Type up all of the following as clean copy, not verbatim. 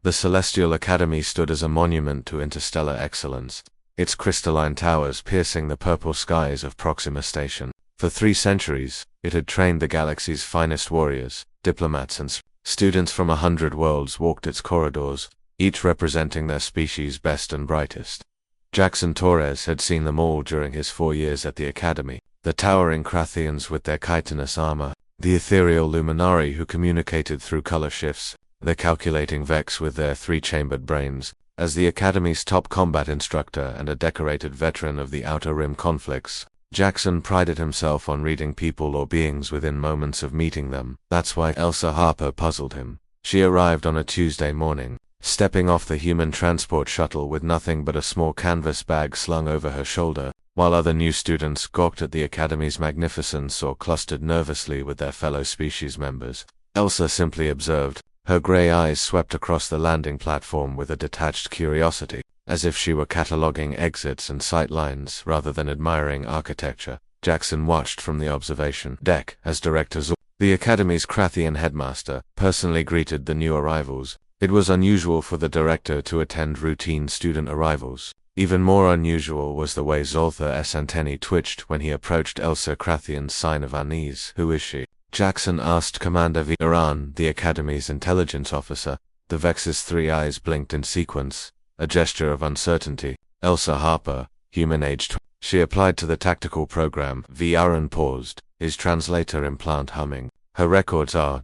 The Celestial Academy stood as a monument to interstellar excellence, its crystalline towers piercing the purple skies of Proxima Station. For 3 centuries, it had trained the galaxy's finest warriors, diplomats and students from 100 worlds walked its corridors, each representing their species' best and brightest. Jackson Torres had seen them all during his 4 years at the Academy, the towering Krathians with their chitinous armor, the ethereal Luminari who communicated through color shifts, the calculating Vex with their 3-chambered brains. As the Academy's top combat instructor and a decorated veteran of the Outer Rim conflicts, Jackson prided himself on reading people or beings within moments of meeting them. That's why Elsa Harper puzzled him. She arrived on a Tuesday morning, stepping off the human transport shuttle with nothing but a small canvas bag slung over her shoulder, while other new students gawked at the Academy's magnificence or clustered nervously with their fellow species members. Elsa simply observed, her gray eyes swept across the landing platform with a detached curiosity, as if she were cataloging exits and sight lines rather than admiring architecture. Jackson watched from the observation deck as Director Zor, the Academy's Krathian headmaster, personally greeted the new arrivals. It was unusual for the director to attend routine student arrivals. Even more unusual was the way Zoltha S. Anteni twitched when he approached Elsa Krathian's sign of unease. Who is she? Jackson asked Commander V. Iran, the Academy's intelligence officer. The Vex's 3 eyes blinked in sequence, a gesture of uncertainty. Elsa Harper, human age 20. She applied to the tactical program. V. Iran paused, his translator implant humming. Her records are ...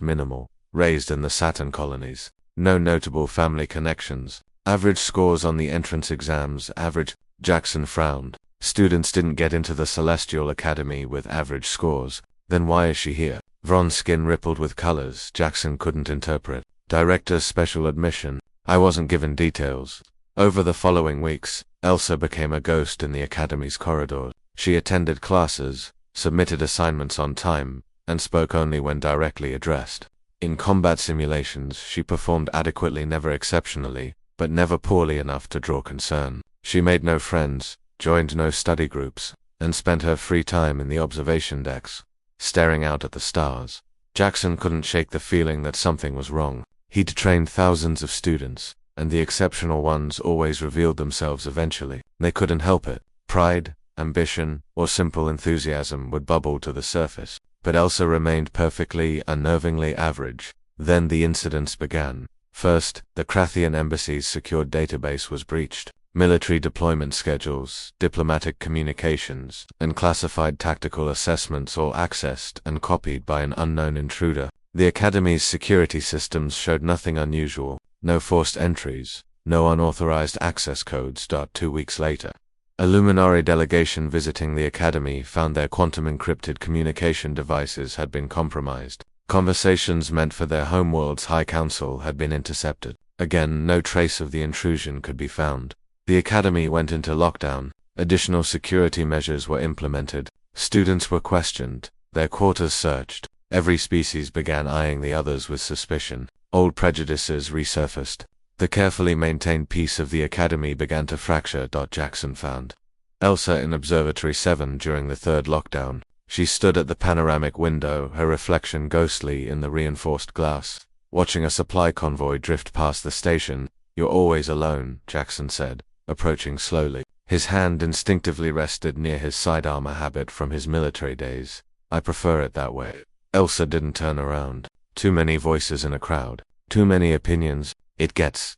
minimal. Raised in the Saturn colonies. No notable family connections. Average scores on the entrance exams. Average. Jackson frowned. Students didn't get into the Celestial Academy with average scores. Then why is she here? Vron's skin rippled with colors Jackson couldn't interpret. Director's special admission. I wasn't given details. Over the following weeks, Elsa became a ghost in the Academy's corridors. She attended classes, submitted assignments on time, and spoke only when directly addressed. In combat simulations, she performed adequately, never exceptionally, but never poorly enough to draw concern. She made no friends, joined no study groups, and spent her free time in the observation decks, staring out at the stars. Jackson couldn't shake the feeling that something was wrong. He'd trained thousands of students, and the exceptional ones always revealed themselves eventually. They couldn't help it. Pride, ambition, or simple enthusiasm would bubble to the surface. But Elsa remained perfectly, unnervingly average. Then the incidents began. First, the Krathian embassy's secured database was breached. Military deployment schedules, diplomatic communications, and classified tactical assessments all accessed and copied by an unknown intruder. The Academy's security systems showed nothing unusual. No forced entries, no unauthorized access codes. 2 weeks later, a Luminari delegation visiting the Academy found their quantum-encrypted communication devices had been compromised. Conversations meant for their homeworld's High Council had been intercepted. Again, no trace of the intrusion could be found. The Academy went into lockdown. Additional security measures were implemented. Students were questioned, their quarters searched. Every species began eyeing the others with suspicion. Old prejudices resurfaced. The carefully maintained peace of the Academy began to fracture. Jackson found Elsa in Observatory 7 during the 3rd lockdown. She stood at the panoramic window, her reflection ghostly in the reinforced glass, watching a supply convoy drift past the station. You're always alone, Jackson said, approaching slowly. His hand instinctively rested near his side armor habit from his military days. I prefer it that way. Elsa didn't turn around. Too many voices in a crowd. Too many opinions. It gets ...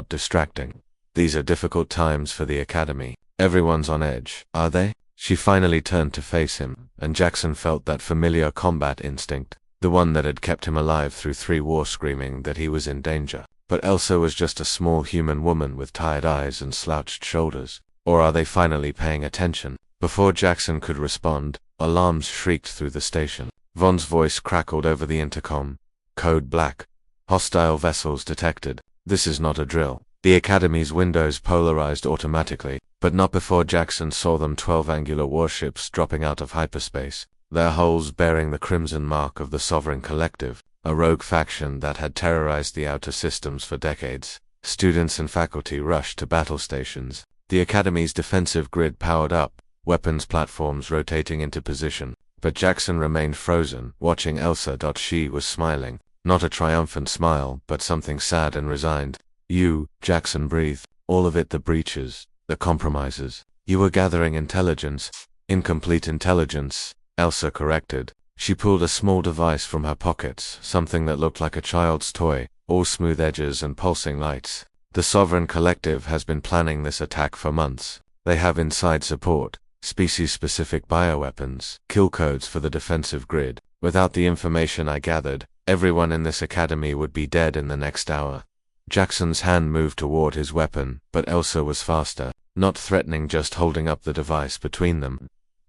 distracting. These are difficult times for the Academy. Everyone's on edge, are they? She finally turned to face him, and Jackson felt that familiar combat instinct, the one that had kept him alive through 3 wars, screaming that he was in danger. But Elsa was just a small human woman with tired eyes and slouched shoulders. Or are they finally paying attention? Before Jackson could respond, alarms shrieked through the station. Von's voice crackled over the intercom. Code Black. Hostile vessels detected. This is not a drill. The Academy's windows polarized automatically, but not before Jackson saw them. 12 angular warships dropping out of hyperspace, their hulls bearing the crimson mark of the Sovereign Collective, a rogue faction that had terrorized the outer systems for decades. Students and faculty rushed to battle stations. The Academy's defensive grid powered up, weapons platforms rotating into position. But Jackson remained frozen, watching Elsa. She was smiling. Not a triumphant smile, but something sad and resigned. You, Jackson breathed. All of it, the breaches, the compromises. You were gathering intelligence. Incomplete intelligence, Elsa corrected. She pulled a small device from her pockets, something that looked like a child's toy, all smooth edges and pulsing lights. The Sovereign Collective has been planning this attack for months. They have inside support, species-specific bioweapons, kill codes for the defensive grid. Without the information I gathered, everyone in this academy would be dead in the next hour. Jackson's hand moved toward his weapon, but Elsa was faster, not threatening, just holding up the device between them.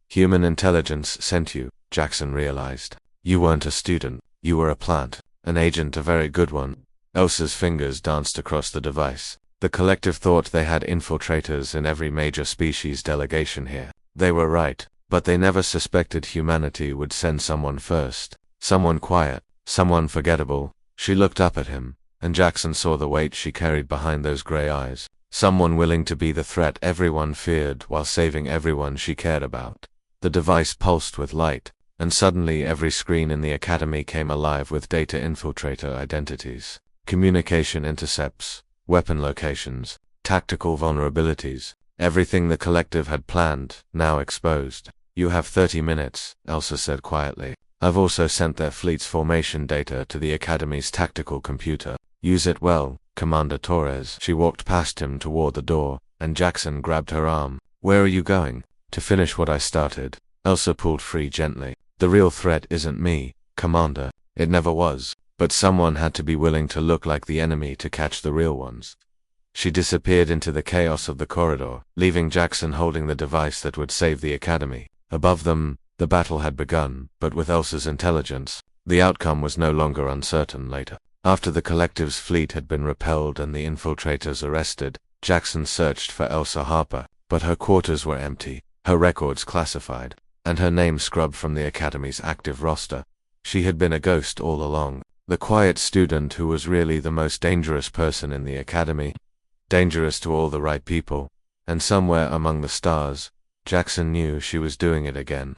Human intelligence sent you, Jackson realized. You weren't a student, you were a plant, an agent, a very good one. Elsa's fingers danced across the device. The collective thought they had infiltrators in every major species delegation here. They were right, but they never suspected humanity would send someone first. Someone quiet, someone forgettable. She looked up at him, and Jackson saw the weight she carried behind those gray eyes. Someone willing to be the threat everyone feared while saving everyone she cared about. The device pulsed with light, and suddenly every screen in the academy came alive with data infiltrator identities, communication intercepts, weapon locations, tactical vulnerabilities. Everything the collective had planned, now exposed. You have 30 minutes, Elsa said quietly. I've also sent their fleet's formation data to the Academy's tactical computer. Use it well, Commander Torres. She walked past him toward the door, and Jackson grabbed her arm. Where are you going? To finish what I started. Elsa pulled free gently. The real threat isn't me, Commander. It never was. But someone had to be willing to look like the enemy to catch the real ones. She disappeared into the chaos of the corridor, leaving Jackson holding the device that would save the Academy. Above them, the battle had begun, but with Elsa's intelligence, the outcome was no longer uncertain. Later, after the collective's fleet had been repelled and the infiltrators arrested, Jackson searched for Elsa Harper, but her quarters were empty, her records classified, and her name scrubbed from the Academy's active roster. She had been a ghost all along, the quiet student who was really the most dangerous person in the Academy. Dangerous to all the right people, and somewhere among the stars, Jackson knew she was doing it again.